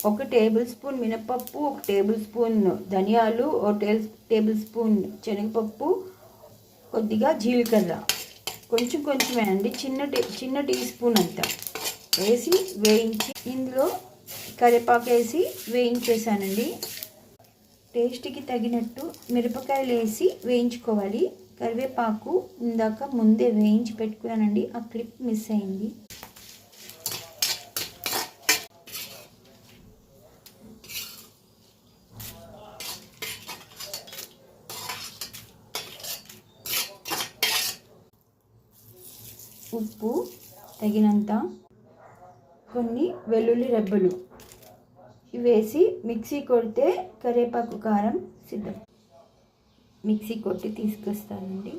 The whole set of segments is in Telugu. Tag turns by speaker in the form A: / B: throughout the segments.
A: 1 టేబుల్ స్పూన్ మినపప్పు, 1 టేబుల్ స్పూన్ ధనియాలు, 1 టేబుల్ స్పూన్ శనగపప్పు, కొద్దిగా జీలకర్ర, కొంచెమే అండి, చిన్న టీ స్పూన్ అంతా వేసి వేయించి ఇందులో కరివేపాకు వేసి వేయించేసానండి. టేస్ట్కి తగినట్టు మిరపకాయలు వేసి వేయించుకోవాలి. కరివేపాకు ఇందాక ముందే వేయించి పెట్టుకున్నానండి, ఆ క్లిప్ మిస్ అయింది. ఉప్పు తగినంత, కొన్ని వెల్లుల్లి రెబ్బలు వేసి మిక్సీ కొడితే కరివేపాకు కారం సిద్ధం. మిక్సీ కొట్టి తీసుకొస్తానండి.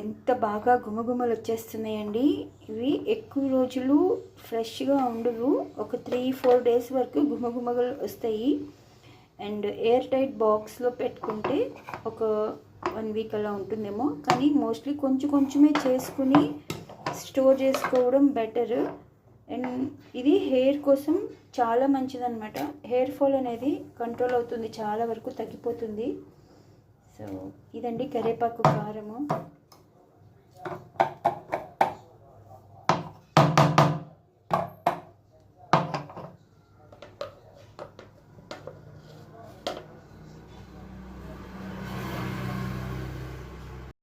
A: ఎంత బాగా గుమగుమలు వచ్చేస్తున్నాయండి. ఇవి ఎక్కువ రోజులు ఫ్రెష్గా ఉండవు, ఒక 3-4 డేస్ వరకు గుమగుమలు వస్తాయి. అండ్ ఎయిర్ టైట్ బాక్స్లో పెట్టుకుంటే ఒక 1 వీక్ అలా ఉంటుందేమో, కానీ మోస్ట్లీ కొంచెమే చేసుకుని స్టోర్ చేసుకోవడం బెటర్. అండ్ ఇది హెయిర్ కోసం చాలా మంచిదన్నమాట. హెయిర్ ఫాల్ అనేది కంట్రోల్ అవుతుంది, చాలా వరకు తగ్గిపోతుంది. సో ఇదండి కరివేపాకు కారము.